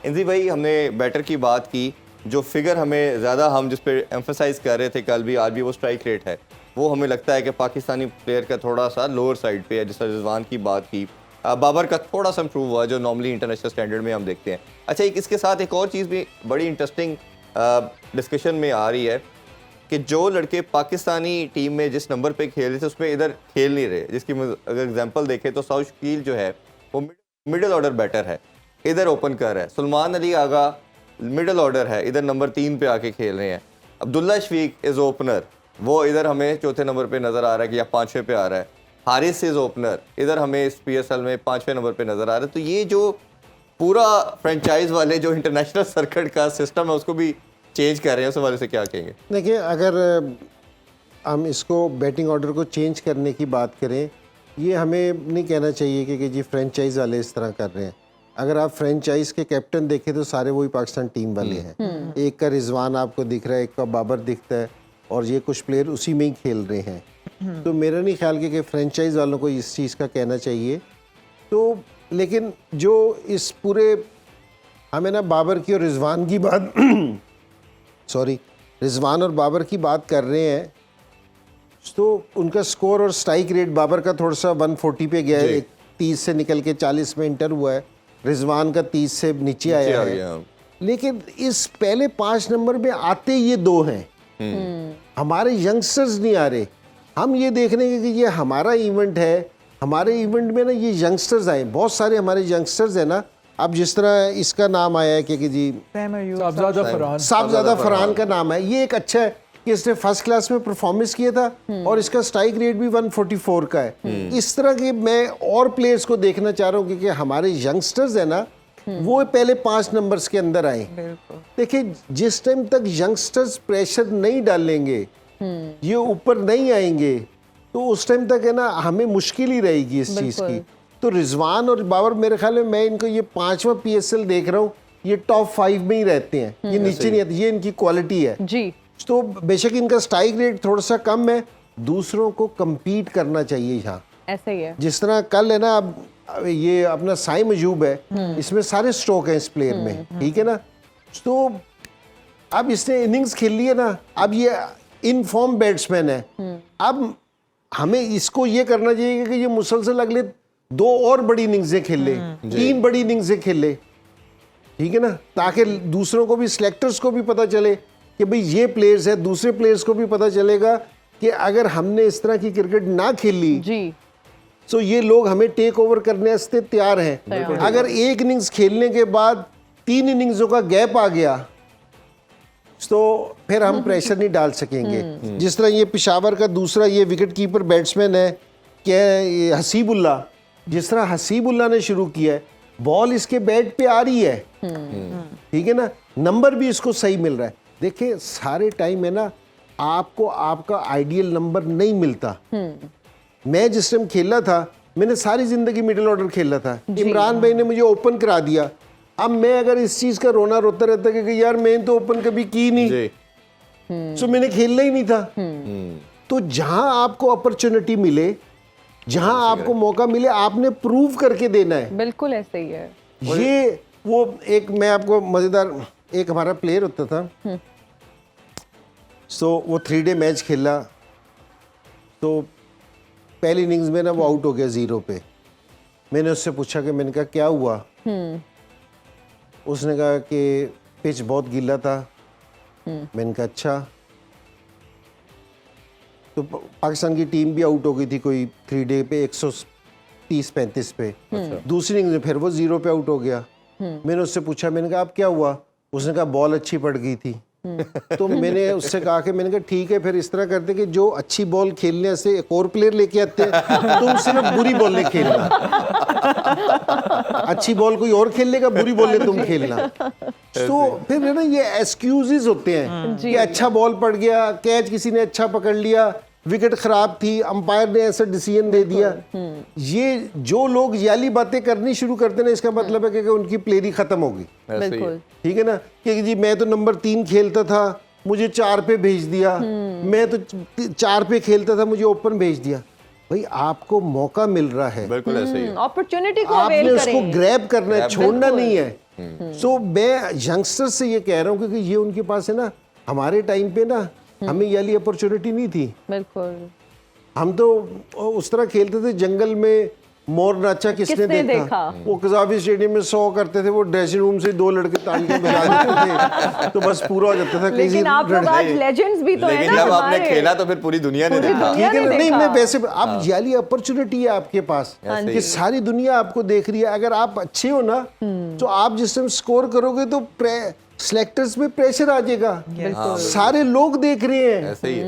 इंजी भाई, हमने बैटर की बात की, जो फिगर हमें ज़्यादा हम जिस पे एम्फोसाइज कर रहे थे कल भी आज भी, वो स्ट्राइक रेट है। वो हमें लगता है कि पाकिस्तानी प्लेयर का थोड़ा सा लोअर साइड पे है, जिस तरह रिजवान की बात की। बाबर का थोड़ा सा इम्प्रूव हुआ जो नॉर्मली इंटरनेशनल स्टैंडर्ड में हम देखते हैं। अच्छा, इसके साथ एक और चीज़ भी बड़ी इंटरेस्टिंग डिस्कशन में आ रही है कि जो लड़के पाकिस्तानी टीम में जिस नंबर पे खेल रहे थे उसमें इधर खेल नहीं रहे। जिसकी अगर एग्जांपल देखें तो साउथ शकील जो है वो मिडिल ऑर्डर बैटर है, इधर ओपन कर है। सुलेमान अली आगा मिडिल ऑर्डर है, इधर नंबर 3 पे आके खेल रहे हैं। अब्दुल्ला शफीक इज़ ओपनर, वो इधर हमें चौथे नंबर पे नज़र आ रहा है कि या 5वें पे आ रहा है। हारिस इज़ ओपनर, इधर हमें इस PSL में 5वें नंबर पे नज़र आ रहा है। तो ये जो पूरा फ्रेंचाइज वाले जो इंटरनेशनल सर्किट का सिस्टम है उसको भी चेंज कर रहे हैं, उस हवाले से क्या कहेंगे? देखिए, अगर हम इसको बैटिंग ऑर्डर को चेंज करने की बात करें, ये हमें नहीं कहना चाहिए कि जी फ्रेंचाइज वाले इस तरह कर रहे हैं। अगर आप फ्रेंचाइज के कैप्टन देखें तो सारे वही पाकिस्तान टीम वाले हैं। एक का रिजवान आपको दिख रहा है, एक का बाबर दिखता है, और ये कुछ प्लेयर उसी में ही खेल रहे हैं। तो मेरा नहीं ख्याल कि फ्रेंचाइज वालों को इस चीज़ का कहना चाहिए। तो लेकिन जो इस पूरे हमें ना बाबर की और रिजवान की बात रिजवान और बाबर की बात कर रहे हैं, तो उनका स्कोर और स्ट्राइक रेट बाबर का थोड़ा सा 140 पे गया है, 30 से निकल के 40 में इंटर हुआ है। रिजवान का 30 से नीचे आया है। लेकिन इस पहले 5 नंबर में आते ये दो हैं। हमारे यंगस्टर्स नहीं आ रहे। हम ये देख रहे हैं कि ये हमारा इवेंट है, हमारे इवेंट में ना ये यंगस्टर्स आए, बहुत सारे हमारे यंगस्टर्स हैं ना। अब जिस तरह इसका नाम आया है कि जी साहबजादा फरहान का नाम है, ये एक अच्छा है कि इसने फर्स्ट क्लास में परफॉर्मेंस किया था और इसका स्ट्राइक रेट भी 144 का है। इस तरह के मैं और प्लेयर्स को देखना चाह रहा हूँ क्योंकि हमारे यंगस्टर्स है ना, वो पहले 5 नंबर्स के अंदर आए। देखिए, जिस टाइम तक यंगस्टर्स प्रेशर नहीं डालेंगे, ये ऊपर नहीं आएंगे, तो उस टाइम तक है ना हमें मुश्किल ही रहेगी इस चीज़ की। तो रिजवान और बाबर, मेरे ख्याल में मैं इनको ये 5वां PSL देख रहा हूँ, ये टॉप 5 में ही रहते हैं, ये नीचे नहीं आते। ये इनकी क्वालिटी है जी। तो बेशक इनका स्ट्राइक रेट थोड़ा सा कम है, दूसरों को compete करना चाहिए यहाँ। ऐसा ही है। जिस तरह कल है ना, अब ये अपना साइम अयूब है, इसमें सारे स्ट्रोक हैं इस प्लेयर में, ठीक है ना। तो अब इसने इनिंग्स खेल ली है ना, अब ये इन फॉर्म बैट्समैन है। अब हमें इसको ये करना चाहिए कि ये मुसलसल अगले 2 और बड़ी इनिंग्सें खेले, 3 बड़ी इनिंग्सें खेले, ठीक है ना, ताकि दूसरों को भी, सिलेक्टर्स को भी पता चले कि भाई ये प्लेयर्स है। दूसरे प्लेयर्स को भी पता चलेगा कि अगर हमने इस तरह की क्रिकेट ना खेली जी, तो ये लोग हमें टेक ओवर करने से तैयार हैं। अगर एक इनिंग्स खेलने के बाद 3 इनिंग्सों का गैप आ गया तो फिर हम प्रेशर नहीं डाल सकेंगे। जिस तरह ये पेशावर का दूसरा ये विकेट कीपर बैट्समैन है क्या, हसीबुल्ला, जिस तरह हसीबुल्ला ने शुरू किया है, बॉल इसके बैट पे आ रही है, ठीक है ना, नंबर भी इसको सही मिल रहा है। देखिए, सारे टाइम है ना आपको आपका आइडियल नंबर नहीं मिलता। मैं जिस टाइम खेला था, मैंने सारी जिंदगी मिडिल ऑर्डर खेला था। इमरान भाई ने मुझे ओपन करा दिया। अब मैं अगर इस चीज का रोना रोता रहता कि यार मैंने तो ओपन कभी की नहीं, तो मैंने खेलना ही नहीं था। तो जहां आपको अपॉर्चुनिटी मिले, जहां आपको मौका मिले, आपने प्रूव करके देना है। बिल्कुल ऐसे ही है। ये वो एक मैं आपको मजेदार, एक हमारा प्लेयर होता था, सो वो 3 डे मैच खेला, तो पहली इनिंग्स में ना वो आउट हो गया 0 पे। मैंने उससे पूछा कि, मैंने कहा क्या हुआ? उसने कहा कि पिच बहुत गीला था। मैंने कहा अच्छा। तो पाकिस्तान की टीम भी आउट हो गई थी कोई 3 डे पे 130-35 पे। दूसरी इनिंग्स में फिर वो 0 पे आउट हो गया। मैंने उससे पूछा, मैंने कहा अब क्या हुआ? उसने कहा बॉल अच्छी पड़ गई थी। तो मैंने उससे कहा कि, मैंने कहा ठीक है, फिर इस तरह करते कि जो अच्छी बॉल खेलने से एक और प्लेयर लेके आते हैं, तो सिर्फ बुरी बॉल ले खेलना। अच्छी बॉल कोई और खेल लेगा, बुरी बॉल ले तुम खेलना। तो फिर ना ये एक्सक्यूजेस होते हैं कि अच्छा बॉल पड़ गया, कैच किसी ने अच्छा पकड़ लिया, विकेट खराब थी, अंपायर ने ऐसा डिसीजन दे दिया। ये जो लोग याली बातें करनी शुरू करते हैं, इसका मतलब है कि उनकी प्लेयरी खत्म होगी। ठीक है ना, कि जी मैं तो नंबर 3 खेलता था, मुझे 4 पे भेज दिया, मैं तो 4 पे खेलता था, मुझे ओपन भेज दिया। भाई आपको मौका मिल रहा है, बिल्कुल ऐसे ही, अपॉर्चुनिटी को आपने उसको ग्रैब करना है, छोड़ना नहीं है। सो मैं यंगस्टर से ये कह रहा हूँ क्योंकि ये उनके पास है ना, हमारे टाइम पे ना हमें ये वाली अपॉर्चुनिटी नहीं थी। बिल्कुल। हम तो उस तरह खेलते थे जंगल में, मोर नाचा किसने देखा? वो कज़ाफी स्टेडियम में 100 करते थे, वो ड्रेसिंग रूम से 2 लड़के तालियां बजा देते थे तो बस पूरा हो जाता था। लेकिन आप लोग आज लेजेंड्स भी तो हैं लेकिन ना जब आपने हमारे। खेला तो फिर पूरी दुनिया ने देखा। दुनिया ठीक है ने ना? नहीं, देखा। मैं वैसे आप जाली अपॉर्चुनिटी है आपके पास ऐसे कि ही। सारी दुनिया आपको देख रही है। अगर आप अच्छे हो ना तो आप जिस टाइम स्कोर करोगे तो सिलेक्टर्स पे प्रेशर आ जाएगा, सारे लोग देख रहे हैं। ऐसे ही है।